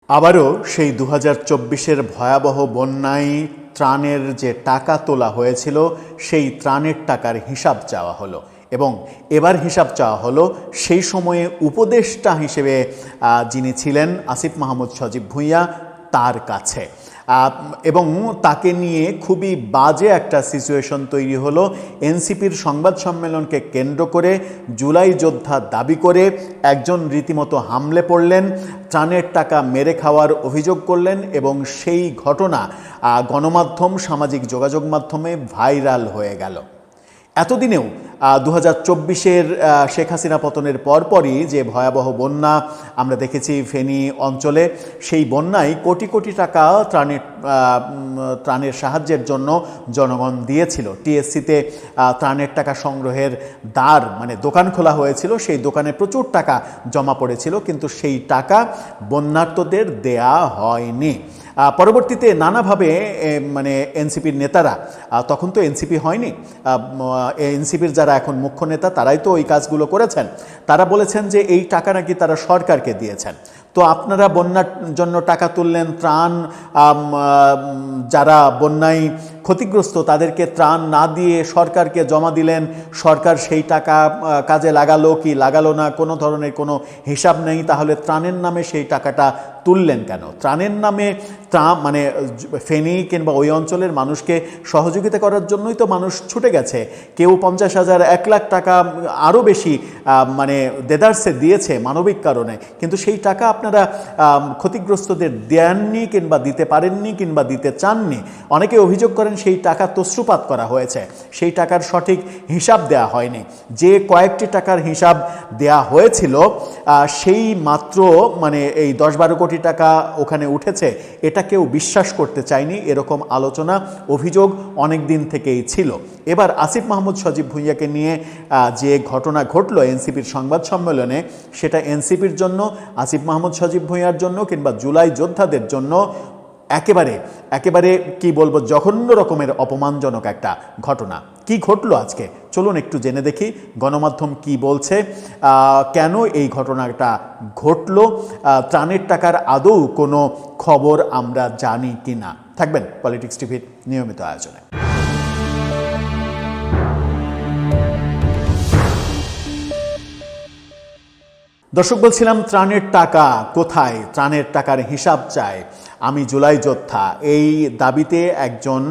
আবারও সেই ২০২৪-এর ভয়াবহ বন্যায় ত্রাণের যে টাকা তোলা হয়েছিল সেই ত্রাণের টাকার হিসাব চাওয়া হলো এবং এবার হিসাব চাওয়া হলো সেই সময়ে উপদেষ্টা হিসেবে যিনি ছিলেন আসিফ মাহমুদ সজীব ভুঁইয়া তার কাছে এবং তাকে নিয়ে খুবই বাজে একটা সিচুয়েশন তৈরি হলো। এনসিপির সংবাদ সম্মেলনকে কেন্দ্র করে জুলাই যোদ্ধা দাবি করে একজন রীতিমতো হামলে পড়লেন, ত্রাণের টাকা মেরে খাওয়ার অভিযোগ করলেন এবং সেই ঘটনা গণমাধ্যম সামাজিক যোগাযোগ মাধ্যমে ভাইরাল হয়ে গেল। এতদিনেও ২০২৪-এর শেখ হাসিনা পতনের পরপরই যে ভয়াবহ বন্যা আমরা দেখেছি ফেনী অঞ্চলে, সেই বন্যায় কোটি কোটি টাকা ত্রাণের সাহায্যের জন্য জনগণ দিয়েছিল। টিএসসিতে ত্রাণের টাকা সংগ্রহের দ্বার মানে দোকান খোলা হয়েছিল, সেই দোকানে প্রচুর টাকা জমা পড়েছিল, কিন্তু সেই টাকা বন্যার্তদের দেয়া হয়নি। পরবর্তীতে নানাভাবে মানে এনসিপির নেতারা, তখন তো এনসিপি হয়নি, এনসিপির যারা এখন মুখ্য নেতা তারাই তো ওই কাজগুলো করেছেন, তারা বলেছেন যে এই টাকা নাকি তারা সরকারকে দিয়েছেন। তো আপনারা বন্যার জন্য টাকা তুললেন, ত্রাণ যারা বন্যায় ক্ষতিগ্রস্ত তাদেরকে ত্রাণ না দিয়ে সরকারকে জমা দিলেন, সরকার সেই টাকা কাজে লাগালো কি লাগালো না কোনো ধরনের কোনো হিসাব নেই। তাহলে ত্রাণের নামে সেই টাকাটা তুললেন কেন? ত্রাণের নামে মানে ফেনী কিংবা ওই অঞ্চলের মানুষকে সহযোগিতা করার জন্যই তো মানুষ ছুটে গেছে। কেউ ৫০,০০০, ১ লাখ টাকা আরও বেশি মানে দেদারসে দিয়েছে মানবিক কারণে, কিন্তু সেই টাকা আপনারা ক্ষতিগ্রস্তদের দেননি কিংবা দিতে পারেননি কিংবা দিতে চাননি। অনেকে অভিযোগ করেন সেই টাকা তছরুপাত করা হয়েছে, সেই টাকার সঠিক হিসাব দেয়া হয়নি। যে কয়েকটি টাকার হিসাব দেয়া হয়েছিল সেই মাত্র মানে এই ১০-১২ কোটি টাকা ওখানে উঠেছে, এটা কেউ বিশ্বাস করতে চায়নি। এরকম আলোচনা অভিযোগ অনেক দিন থেকেই ছিল। এবার আসিফ মাহমুদ সজীব ভুঁইয়াকে নিয়ে যে ঘটনা ঘটলো এনসিপির সংবাদ সম্মেলনে, সেটা এনসিপির জন্য, আসিফ মাহমুদ সজীব ভুঁইয়ার জন্য কিংবা জুলাই যোদ্ধাদের জন্য একেবারে কি বলবো, জঘন্য রকমের অপমানজনক একটা ঘটনা। কি ঘটলো আজকে চলুন একটু জেনে দেখি গণমাধ্যম কি বলছে, কেন এই ঘটনাটা ঘটলো, ত্রাণের টাকার আদৌ কোনো খবর আমরা জানি কি না। থাকবেন পলিটিক্স টিভির নিয়মিত আয়োজনে। দর্শক, বলছিলাম ত্রাণের টাকা কোথায়, ত্রাণের টাকার হিসাব চায়, আমি জুলাই যোদ্ধা, এই দাবিতে একজন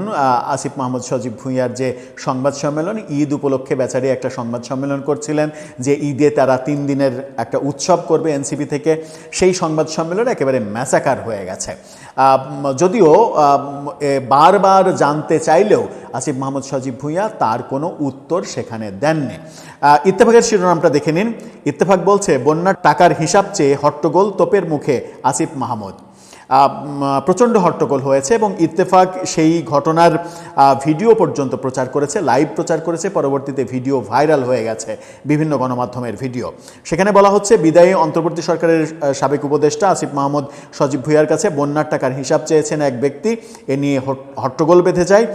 আসিফ মাহমুদ সজীব ভুঁইয়ার যে সংবাদ সম্মেলন, ঈদ উপলক্ষে বেচারি একটা সংবাদ সম্মেলন করছিলেন যে ঈদে তারা ৩ দিনের একটা উৎসব করবে এনসিপি থেকে, সেই সংবাদ সম্মেলন একেবারে ম্যাসাকার হয়ে গেছে। যদিও বারবার জানতে চাইলেও আসিফ মাহমুদ সজীব ভুঁইয়া তার কোনো উত্তর সেখানে দেননি। ইত্তেফাকের শিরোনামটা দেখে নিন। ইত্তেফাক বলছে, বন্যার টাকার হিসাব চেয়ে হট্টগোল তোপের মুখে আসিফ মাহমুদ। প্রচণ্ড হট্টগোল হয়েছে এবং ইত্তেফাক সেই ঘটনার ভিডিও পর্যন্ত প্রচার করেছে, লাইভ প্রচার করেছে, পরবর্তীতে ভিডিও ভাইরাল হয়ে গেছে বিভিন্ন গণমাধ্যমের ভিডিও। সেখানে বলা হচ্ছে, বিদায়ী অন্তর্বর্তী সরকারের সাবেক উপদেষ্টা আসিফ মাহমুদ সজীব ভুঁইয়ার কাছে বন্যার টাকার হিসাব চেয়েছেন এক ব্যক্তি, এ নিয়ে হট্টগোল বেঁধে যায়।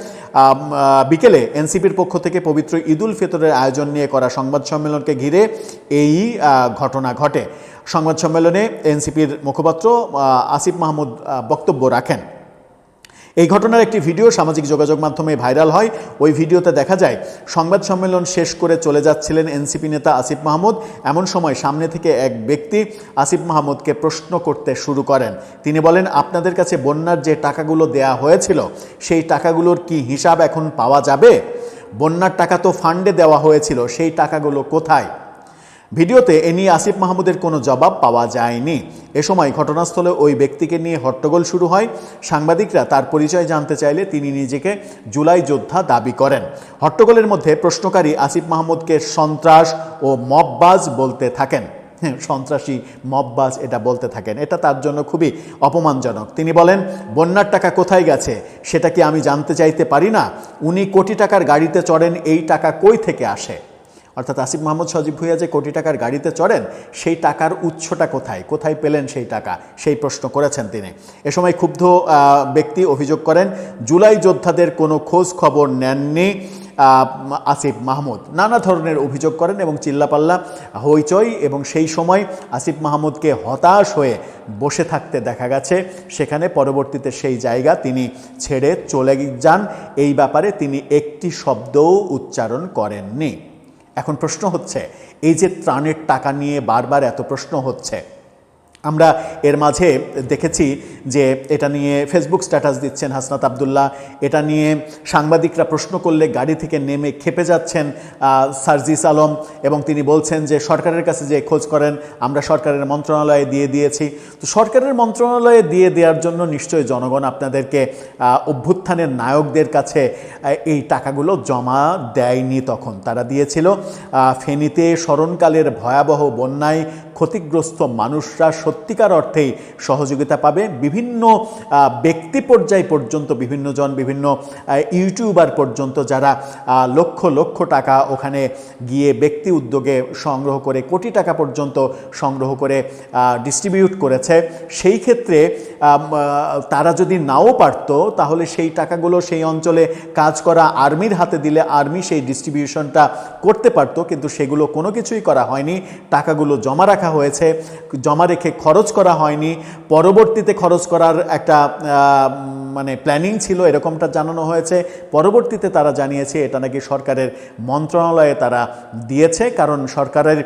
বিকেলে এনসিপির পক্ষ থেকে পবিত্র ঈদ উল ফিতরের আয়োজন নিয়ে করা সংবাদ সম্মেলনকে ঘিরে এই ঘটনা ঘটে। সংবাদ সম্মেলনে এনসিপির মুখপাত্র আসিফ মাহমুদ বক্তব্য রাখেন। এই ঘটনার একটি ভিডিও সামাজিক যোগাযোগ মাধ্যমে ভাইরাল হয়। ওই ভিডিওতে দেখা যায় সংবাদ সম্মেলন শেষ করে চলে যাচ্ছিলেন এনসিপি নেতা আসিফ মাহমুদ। এমন সময় সামনে থেকে এক ব্যক্তি আসিফ মাহমুদকে প্রশ্ন করতে শুরু করেন। তিনি বলেন, আপনাদের কাছে বন্যার যে টাকাগুলো দেয়া হয়েছিল সেই টাকাগুলোর কি হিসাব এখন পাওয়া যাবে? বন্যার টাকা তো ফান্ডে দেওয়া হয়েছিল, সেই টাকাগুলো কোথায়? ভিডিওতে এ নিয়ে আসিফ মাহমুদের কোনো জবাব পাওয়া যায়নি। এ সময় ঘটনাস্থলে ওই ব্যক্তিকে নিয়ে হট্টগোল শুরু হয়। সাংবাদিকরা তার পরিচয় জানতে চাইলে তিনি নিজেকে জুলাই যোদ্ধা দাবি করেন। হট্টগোলের মধ্যে প্রশ্নকারী আসিফ মাহমুদকে সন্ত্রাস ও মববাজ বলতে থাকেন। সন্ত্রাসী, মববাজ এটা বলতে থাকেন। এটা তার জন্য খুবই অপমানজনক। তিনি বলেন, বন্যার টাকা কোথায় গেছে সেটা কি আমি জানতে চাইতে পারি না? উনি কোটি টাকার গাড়িতে চড়েন, এই টাকা কই থেকে আসে? অর্থাৎ আসিফ মাহমুদ সজীব ভুঁইয়া যে কোটি টাকার গাড়িতে চড়েন, সেই টাকার উৎসটা কোথায়, কোথায় পেলেন সেই টাকা, সেই প্রশ্ন করেছেন তিনি। এ সময় ক্ষুব্ধ ব্যক্তি অভিযোগ করেন, জুলাই যোদ্ধাদের কোনো খোঁজ খবর নেননি, আসিফ মাহমুদ নানা ধরনের অভিযোগ করেন এবং চিল্লাপাল্লা হইচই, এবং সেই সময় আসিফ মাহমুদকে হতাশ হয়ে বসে থাকতে দেখা গেছে সেখানে। পরবর্তীতে সেই জায়গা তিনি ছেড়ে চলে যান। এই ব্যাপারে তিনি একটি শব্দও উচ্চারণ করেননি। এখন প্রশ্ন হচ্ছে, এই যে ত্রাণের টাকা নিয়ে বারবার এত প্রশ্ন হচ্ছে, আমরা এর মাঝে দেখেছি যে এটা নিয়ে ফেসবুক স্ট্যাটাস দিচ্ছেন হাসনাত আবদুল্লাহ, এটা নিয়ে সাংবাদিকরা প্রশ্ন করলে গাড়ি থেকে নেমে খেপে যাচ্ছেন সার্জিস আলম, এবং তিনি বলছেন যে সরকারের কাছে যে খোঁজ করেন, আমরা সরকারের মন্ত্রণালয়ে দিয়ে দিয়েছি। তো সরকারের মন্ত্রণালয়ে দিয়ে দেওয়ার জন্য নিশ্চয়ই জনগণ আপনাদেরকে অভ্যুত্থানের নায়কদের কাছে এই টাকাগুলো জমা দেয়নি। তখন তারা দিয়েছিল ফেনীতে স্মরণকালের ভয়াবহ বন্যায় ক্ষতিগ্রস্ত মানুষরা সত্যিকার অর্থেই সহযোগিতা পাবে। বিভিন্ন ব্যক্তি পর্যায় পর্যন্ত, বিভিন্ন ইউটিউবার পর্যন্ত যারা লক্ষ লক্ষ টাকা ওখানে গিয়ে ব্যক্তি উদ্যোগে সংগ্রহ করে কোটি টাকা পর্যন্ত সংগ্রহ করে ডিস্ট্রিবিউট করেছে, সেই ক্ষেত্রে তারা যদি নাও পারত তাহলে সেই টাকাগুলো সেই অঞ্চলে কাজ করা আর্মির হাতে দিলে আর্মি সেই ডিস্ট্রিবিউশনটা করতে পারত, কিন্তু সেগুলো কোনো কিছুই করা হয়নি। টাকাগুলো জমা রাখা হয়েছে, জমা রেখে খরচ করা হয়নি। পরবর্তীতে খরচ করার একটা প্ল্যানিং ছিল, এরকমটা জানানো হয়েছে। পরবর্তীতে তারা জানিয়েছে এটা নাকি সরকারের মন্ত্রণালয়ে তারা দিয়েছে, কারণ সরকারের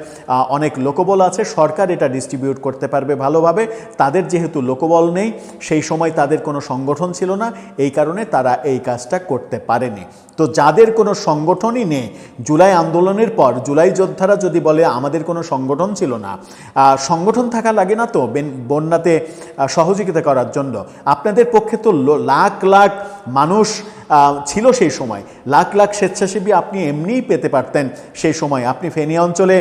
অনেক লোকবল আছে, সরকার এটা ডিস্ট্রিবিউট করতে পারবে ভালোভাবে। তাদের যেহেতু লোকবল নেই, সেই সময় তাদের কোনো সংগঠন ছিল না, এই কারণে তারা এই কাজটা করতে পারেনি। তো যাদের কোনো সংগঠনই নেই, জুলাই আন্দোলনের পর জুলাই যোদ্ধারা যদি বলে আমাদের কোনো সংগঠন ছিল না, সংগঠন থাকা লাগে না তো বন্যাতে সহযোগিতা করার জন্য? আপনাদের পক্ষে তো লাখ লাখ মানুষ ছিল সেই সময়, লাখ লাখ স্বেচ্ছাসেবী আপনি এমনিই পেতে পারতেন। সেই সময় আপনি ফেনী অঞ্চলে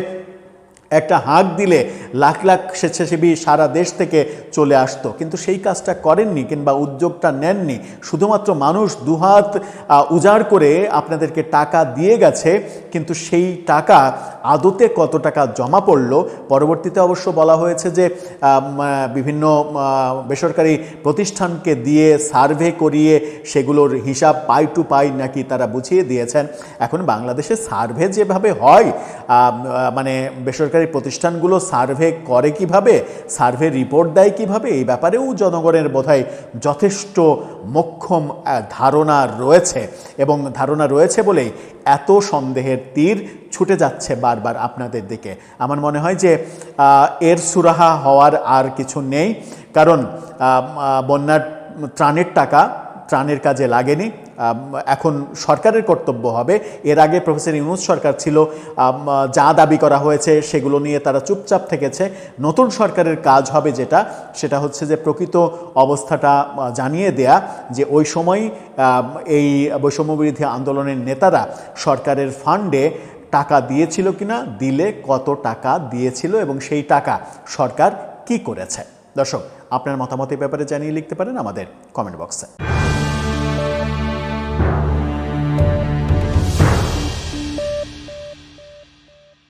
একটা হাঁক দিলে লাখ লাখ স্বেচ্ছাসেবী সারা দেশ থেকে চলে আসতো, কিন্তু সেই কাজটা করেননি কিংবা উদ্যোগটা নেননি। শুধুমাত্র মানুষ দুহাত উজাড় করে আপনাদেরকে টাকা দিয়ে গেছে, কিন্তু সেই টাকা আদতে কত টাকা জমা পড়ল? পরবর্তীতে অবশ্য বলা হয়েছে যে বিভিন্ন বেসরকারি প্রতিষ্ঠানকে দিয়ে সার্ভে করিয়ে সেগুলোর হিসাব পাই টু পাই নাকি তারা বুঝিয়ে দিয়েছেন। এখন বাংলাদেশে সার্ভে যেভাবে হয়, বেসরকারি প্রতিষ্ঠানগুলো সার্ভে করে কিভাবে, সার্ভে রিপোর্ট দেয় কিভাবে, এই ব্যাপারেও জনগণের বোধহয় যথেষ্ট মোক্ষম ধারণা রয়েছে, এবং ধারণা রয়েছে বলেই এত সন্দেহের তীর ছুটে যাচ্ছে বারবার আপনাদের দিকে। আমার মনে হয় যে এর সুরাহা হওয়ার আর কিছু নেই, কারণ বন্যার ত্রাণের টাকা ত্রাণের কাজে লাগেনি। এখন সরকারের কর্তব্য হবে। এর আগে প্রফেসর ইউনূস সরকার ছিল, যা দাবি করা হয়েছে সেগুলো নিয়ে তারা চুপচাপ থেকেছে। নতুন সরকারের কাজ হবে সেটা হচ্ছে যে প্রকৃত অবস্থাটা জানিয়ে দেয়া, যে ওই সময় এই বৈষম্যবিরোধী আন্দোলনের নেতারা সরকারের ফান্ডে টাকা দিয়েছিল কিনা, দিলে কত টাকা দিয়েছিল এবং সেই টাকা সরকার কি করেছে। দর্শক, আপনার মতামতের ব্যাপারে জানিয়ে লিখতে পারেন আমাদের কমেন্ট বক্সে।